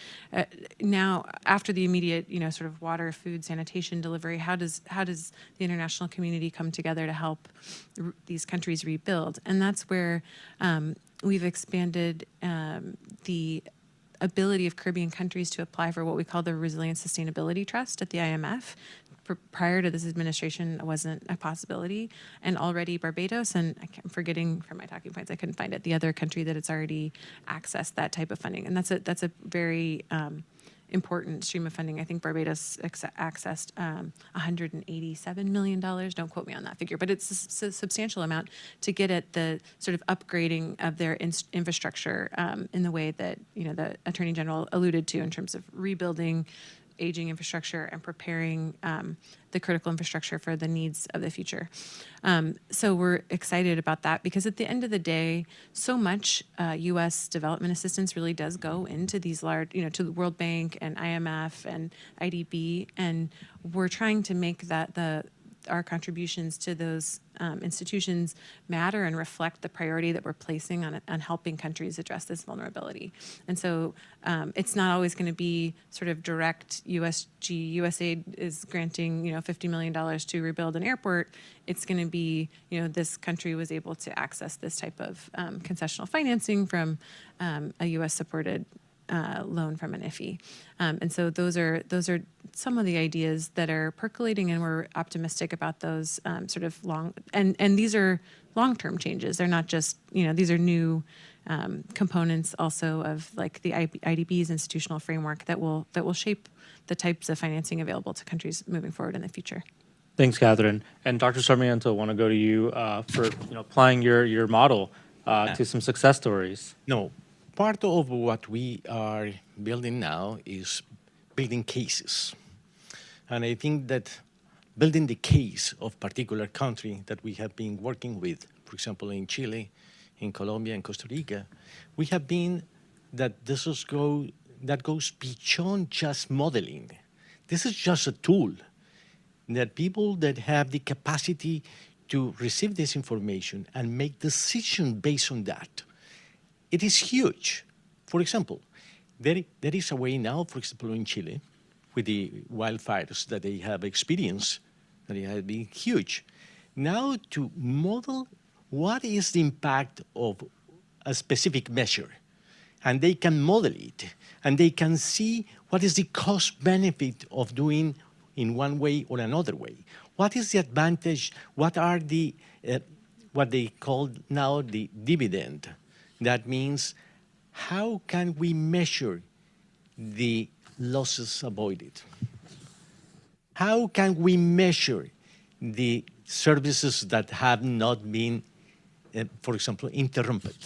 F: now after the immediate, sort of water, food, sanitation delivery, how does the international community come together to help these countries rebuild? And that's where we've expanded the ability of Caribbean countries to apply for what we call the Resilience Sustainability Trust at the IMF. Prior to this administration, it wasn't a possibility. And already Barbados, and I'm forgetting from my talking points, I couldn't find it, the other country that it's already accessed that type of funding. And that's a very important stream of funding. I think Barbados accessed $187 million. Don't quote me on that figure, but it's a substantial amount to get at the sort of upgrading of their infrastructure in the way that the Attorney General alluded to in terms of rebuilding aging infrastructure and preparing the critical infrastructure for the needs of the future. So we're excited about that because at the end of the day, so much U.S. development assistance really does go into these large, to the World Bank and IMF and IDB, and we're trying to make that our contributions to those institutions matter and reflect the priority that we're placing on helping countries address this vulnerability. And so it's not always going to be sort of direct USAID is granting, $50 million to rebuild an airport. It's going to be, this country was able to access this type of concessional financing from a U.S.-supported loan from an IFI. And so those are some of the ideas that are percolating, and we're optimistic about those sort of and these are long-term changes. They're not just, these are new components also of like the IDB's institutional framework that will shape the types of financing available to countries moving forward in the future.
D: Thanks, Catherine. And Dr. Sarmiento, I want to go to you for applying your model to some success stories.
G: No, part of what we are building now is building cases. And I think that building the case of particular country that we have been working with, for example, in Chile, in Colombia, and Costa Rica, we have been that that goes beyond just modeling. This is just a tool that people that have the capacity to receive this information and make decisions based on that. It is huge. For example, there is a way now, for example, in Chile, with the wildfires that they have experienced, that it has been huge. Now to model what is the impact of a specific measure, and they can model it, and they can see what is the cost benefit of doing in one way or another way. What is the advantage? What are the, what they call now the dividend? That means how can we measure the losses avoided? How can we measure the services that have not been, for example, interrupted?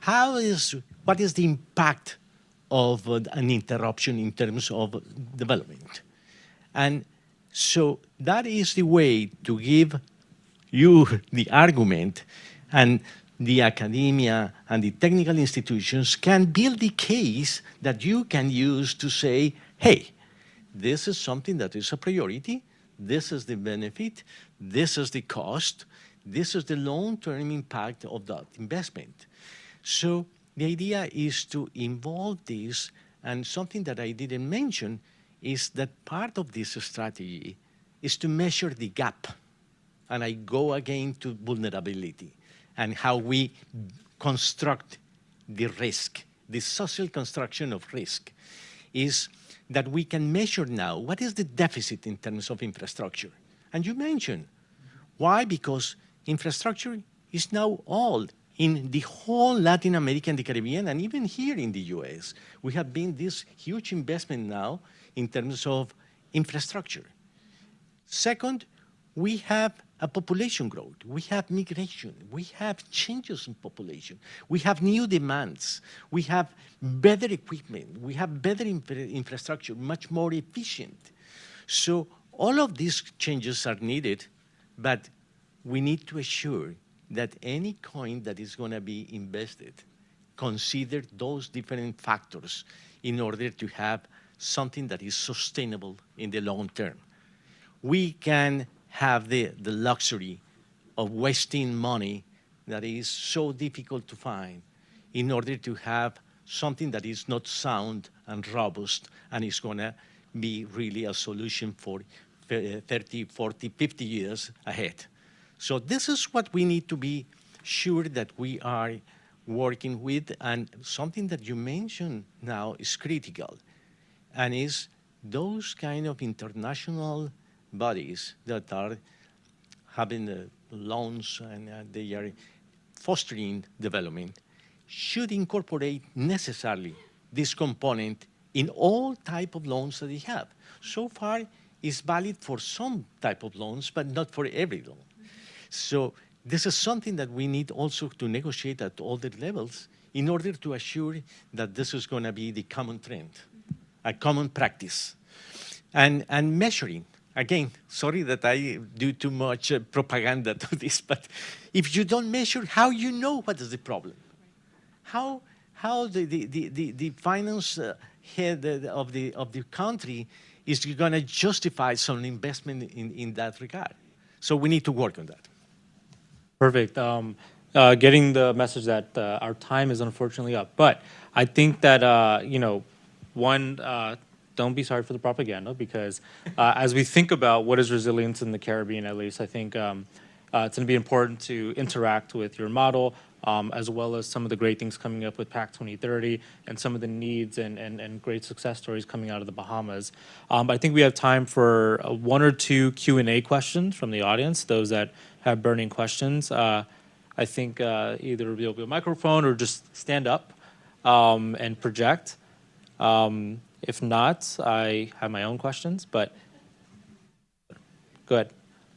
G: What is the impact of an interruption in terms of development? And so that is the way to give you the argument, and the academia and the technical institutions can build the case that you can use to say, hey, this is something that is a priority, this is the benefit, this is the cost, this is the long-term impact of that investment. So the idea is to involve this, and something that I didn't mention is that part of this strategy is to measure the gap. And I go again to vulnerability and how we construct the risk. The social construction of risk is that we can measure now what is the deficit in terms of infrastructure. And you mentioned, why? Because infrastructure is now old. in the whole Latin America and the Caribbean, and even here in the US, we have been this huge investment now in terms of infrastructure. Second, we have a population growth. We have migration. We have changes in population. We have new demands. We have better equipment. We have better infrastructure, much more efficient. So all of these changes are needed, but we need to assure that any coin that is going to be invested consider those different factors in order to have something that is sustainable in the long term. We can have the luxury of wasting money that is so difficult to find in order to have something that is not sound and robust and is going to be really a solution for 30, 40, 50 years ahead. So this is what we need to be sure that we are working with, and something that you mentioned now is critical, and is those kind of international bodies that are having loans and they are fostering development should incorporate necessarily this component in all type of loans that they have. So far, it's valid for some type of loans, but not for every loan. So this is something that we need also to negotiate at all the levels in order to assure that this is going to be the common trend, a common practice. And measuring. Again, sorry that I do too much propaganda to this, but if you don't measure, how you know what is the problem? How the finance head of the country is going to justify some investment in that regard? So we need to work on that.
D: Perfect. Getting the message that our time is unfortunately up, but I think that don't be sorry for the propaganda, because as we think about what is resilience in the Caribbean, at least, I think it's going to be important to interact with your model, as well as some of the great things coming up with PAC 2030 and some of the needs and great success stories coming out of the Bahamas. I think we have time for one or two Q&A questions from the audience, those that have burning questions. I think either there'll be a microphone or just stand up and project. If not, I have my own questions, but go ahead.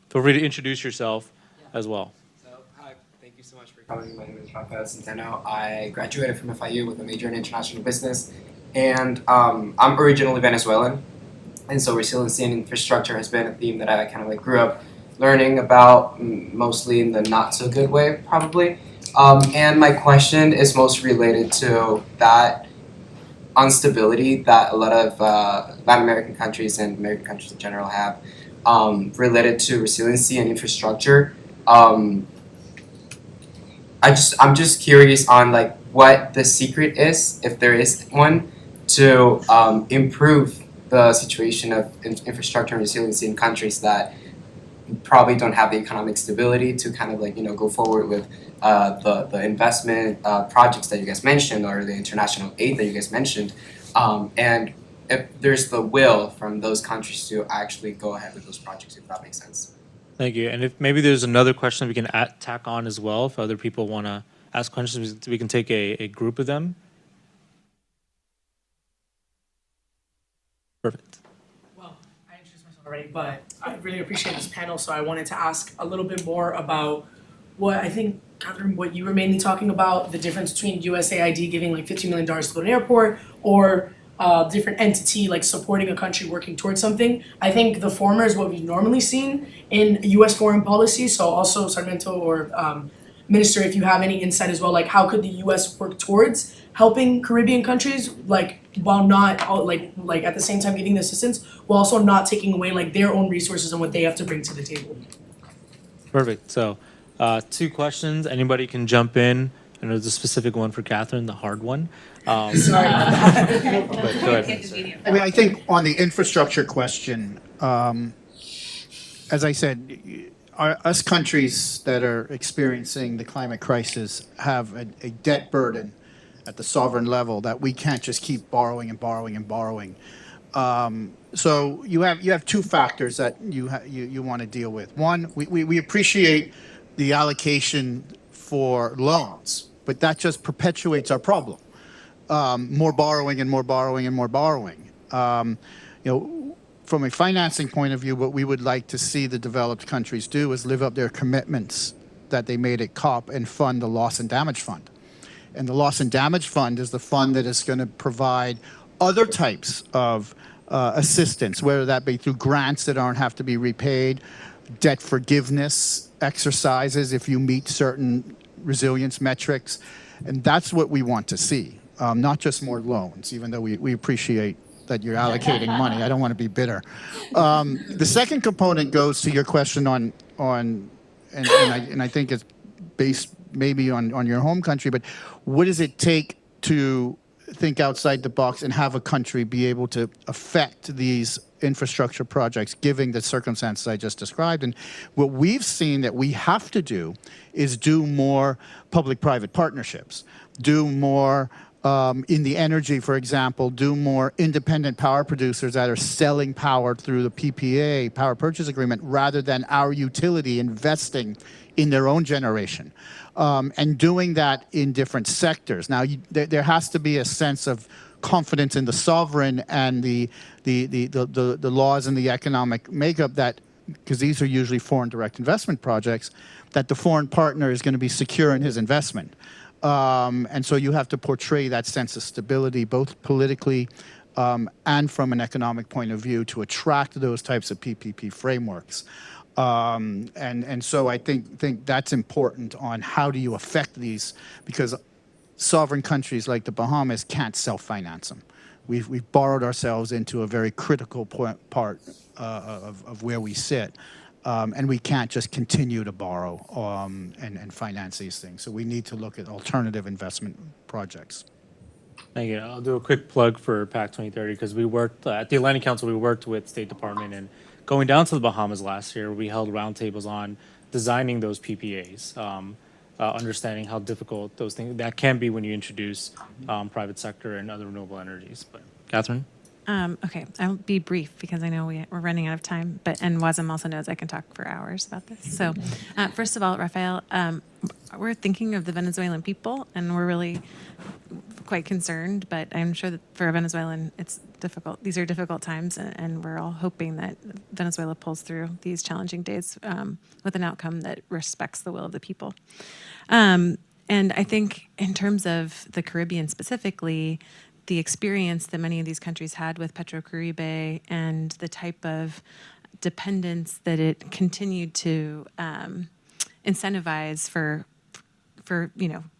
D: Feel free to introduce yourself as well.
H: So, hi, thank you so much for coming. My name is Rafael Centeno. I graduated from FIU with a major in international business, and I'm originally Venezuelan, and so resiliency and infrastructure has been a theme that I kind of grew up learning about, mostly in the not so good way, probably. And my question is most related to that instability that a lot of Latin American countries and American countries in general have related to resiliency and infrastructure. I'm just curious on what the secret is, if there is one, to improve the situation of infrastructure and resiliency in countries that probably don't have the economic stability to kind of go forward with the investment projects that you guys mentioned, or the international aid that you guys mentioned, and if there's the will from those countries to actually go ahead with those projects, if that makes sense.
D: Thank you. And if maybe there's another question we can tack on as well, if other people want to ask questions, we can take a group of them. Perfect.
A: Well, I introduced myself already, but I really appreciate this panel, so I wanted to ask a little bit more about what I think, Catherine, what you were mainly talking about, the difference between USAID giving $15 million to build an airport, or different entity supporting a country working towards something. I think the former is what we've normally seen in U.S. foreign policy. So also, Sarmiento or Minister, if you have any insight as well, how could the U.S. work towards helping Caribbean countries, while not at the same time giving the assistance, while also not taking away their own resources and what they have to bring to the table.
D: Perfect. So, two questions. Anybody can jump in. And there's a specific one for Catherine, the hard one.
A: Sorry about that.
D: But go ahead.
E: I mean, I think on the infrastructure question, as I said, us countries that are experiencing the climate crisis have a debt burden at the sovereign level that we can't just keep borrowing and borrowing and borrowing. So you have two factors that you want to deal with. One, we appreciate the allocation for loans, but that just perpetuates our problem. More borrowing and more borrowing and more borrowing. From a financing point of view, what we would like to see the developed countries do is live up their commitments that they made at COP and fund the loss and damage fund. And the loss and damage fund is the fund that is going to provide other types of assistance, whether that be through grants that aren't have to be repaid, debt forgiveness exercises if you meet certain resilience metrics. And that's what we want to see, not just more loans, even though we appreciate that you're allocating money. I don't want to be bitter. The second component goes to your question and I think it's based maybe on your home country, but what does it take to think outside the box and have a country be able to affect these infrastructure projects, given the circumstances I just described? And what we've seen that we have to do is do more public-private partnerships, do more in the energy, for example, do more independent power producers that are selling power through the PPA, power purchase agreement, rather than our utility investing in their own generation, and doing that in different sectors. Now, there has to be a sense of confidence in the sovereign and the laws and the economic makeup that, because these are usually foreign direct investment projects, that the foreign partner is going to be secure in his investment. And so you have to portray that sense of stability, both politically and from an economic point of view, to attract those types of PPP frameworks. And so I think that's important on how do you affect these, because sovereign countries like the Bahamas can't self-finance them. We've borrowed ourselves into a very critical part of where we sit. And we can't just continue to borrow and finance these things. So we need to look at alternative investment projects.
D: Thank you. I'll do a quick plug for PAC 2030 because we worked at the Atlantic Council. We worked with State Department and going down to the Bahamas last year. We held roundtables on designing those PPAs, understanding how difficult those things that can be when you introduce private sector and other renewable energies. But Catherine.
F: Okay, I'll be brief because I know we're running out of time, and Wazam also knows I can talk for hours about this. So first of all, Rafael, we're thinking of the Venezuelan people, and we're really quite concerned, but I'm sure that for a Venezuelan, it's difficult. These are difficult times, and we're all hoping that Venezuela pulls through these challenging days with an outcome that respects the will of the people. And I think in terms of the Caribbean specifically, the experience that many of these countries had with Petrocaribe and the type of dependence that it continued to incentivize for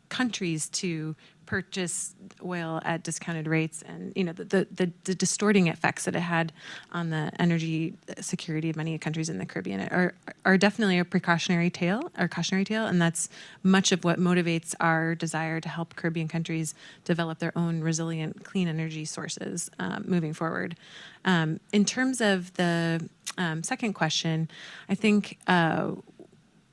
F: countries to purchase oil at discounted rates, and the distorting effects that it had on the energy security of many countries in the Caribbean are definitely a cautionary tale, and that's much of what motivates our desire to help Caribbean countries develop their own resilient, clean energy sources moving forward. In terms of the second question, I think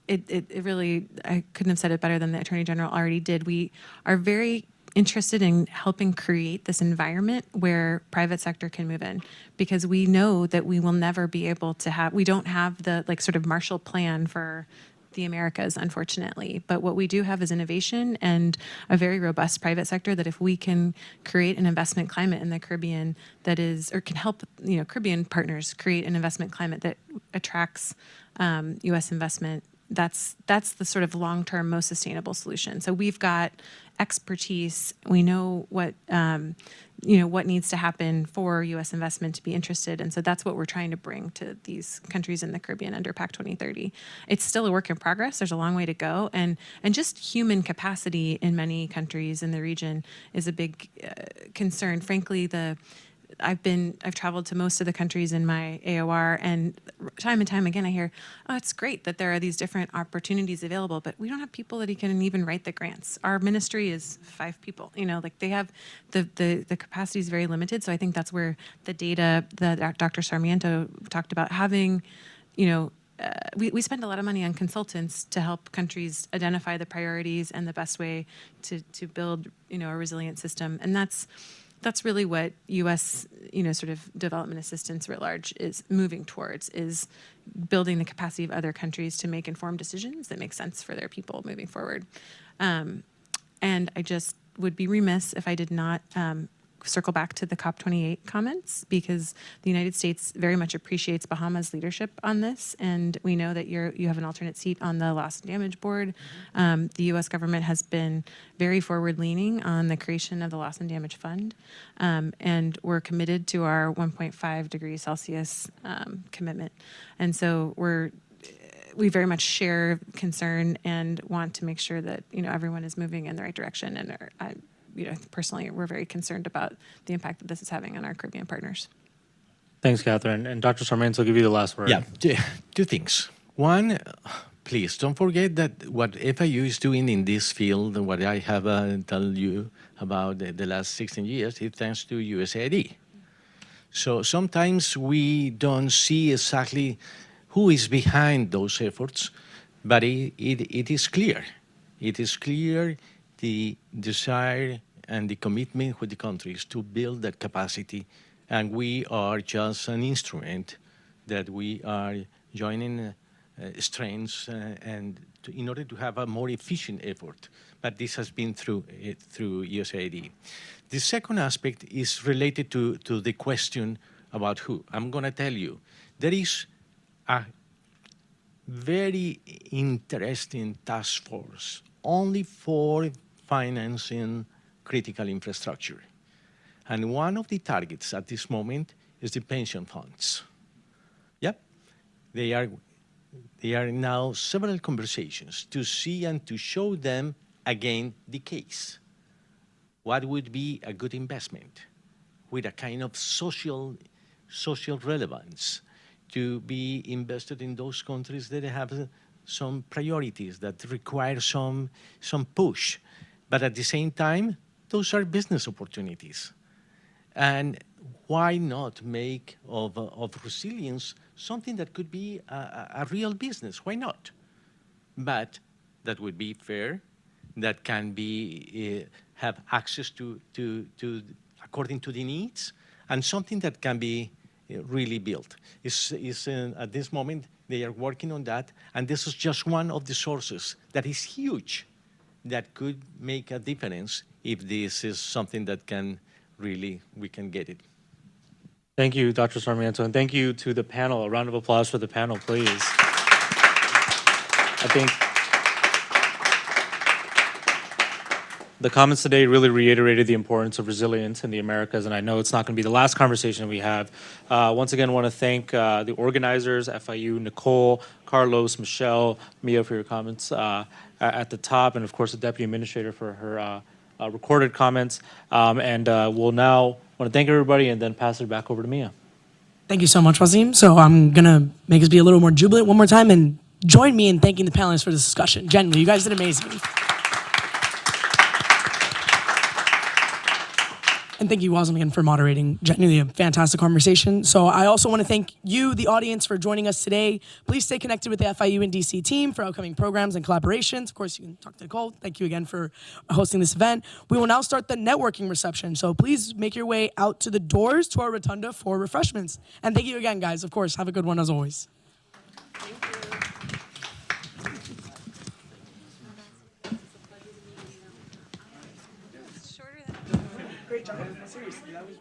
F: it really, I couldn't have said it better than the Attorney General already did. We are very interested in helping create this environment where private sector can move in, because we know that we will never be able to have, we don't have the sort of Marshall Plan for the Americas, unfortunately. But what we do have is innovation and a very robust private sector that if we can create an investment climate in the Caribbean that is, or can help, Caribbean partners create an investment climate that attracts U.S. investment, that's the sort of long-term most sustainable solution. So we've got expertise. We know what what needs to happen for U.S. investment to be interested, and so that's what we're trying to bring to these countries in the Caribbean under PAC 2030. It's still a work in progress. There's a long way to go, and just human capacity in many countries in the region is a big concern. Frankly, I've traveled to most of the countries in my AOR, and time again I hear, oh, it's great that there are these different opportunities available, but we don't have people that can even write the grants. Our ministry is 5 people. They have the capacity is very limited. So I think that's where the data that Dr. Sarmiento talked about having, we spend a lot of money on consultants to help countries identify the priorities and the best way to build a resilient system, and that's that's really what U.S. Sort of development assistance writ large is moving towards, is building the capacity of other countries to make informed decisions that make sense for their people moving forward. And I just would be remiss if I did not circle back to the COP28 comments, because the United States very much appreciates Bahamas' leadership on this, and we know that you have an alternate seat on the Loss and Damage Board. The U.S. government has been very forward-leaning on the creation of the Loss and Damage Fund, and we're committed to our 1.5 degrees Celsius commitment. And so we very much share concern and want to make sure that everyone is moving in the right direction. And personally, we're very concerned about the impact that this is having on our Caribbean partners.
D: Thanks, Catherine. And Dr. Sarmiento, I'll give you the last word.
G: Yeah, two things. One, please don't forget that what FIU is doing in this field and what I have told you about the last 16 years is thanks to USAID. So sometimes we don't see exactly who is behind those efforts, but it is clear. It is clear the desire and the commitment with the countries to build that capacity, and we are just an instrument that we are joining strengths in order to have a more efficient effort. But this has been through USAID. The second aspect is related to the question about who. I'm going to tell you, there is a very interesting task force only for financing critical infrastructure. And one of the targets at this moment is the pension funds. Yep, they are now several conversations to see and to show them again the case. What would be a good investment with a kind of social relevance to be invested in those countries that have some priorities that require some push. But at the same time, those are business opportunities. And why not make of resilience something that could be a real business? Why not? But that would be fair, that can be have access to according to the needs, and something that can be really built. At this moment, they are working on that, and this is just one of the sources that is huge, that could make a difference if this is something that we can get it.
D: Thank you, Dr. Sarmiento, and thank you to the panel. A round of applause for the panel, please. I think the comments today really reiterated the importance of resilience in the Americas, and I know it's not going to be the last conversation we have. Once again, I want to thank the organizers, FIU, Nicole, Carlos, Michelle, Mia, for your comments at the top, and of course the Deputy Administrator for her recorded comments. We'll now want to thank everybody and then pass it back over to Mia.
A: Thank you so much, Wasim. So I'm going to make us be a little more jubilant one more time and join me in thanking the panelists for this discussion. Genuinely, you guys did amazing. And thank you, Wasim, again, for moderating. Genuinely a fantastic conversation. So I also want to thank you, the audience, for joining us today. Please stay connected with the FIU and DC team for upcoming programs and collaborations. Of course, you can talk to Nicole. Thank you again for hosting this event. We will now start the networking reception. So please make your way out to the doors to our rotunda for refreshments. And thank you again, guys. Of course, have a good one as always. Great job. Seriously, that was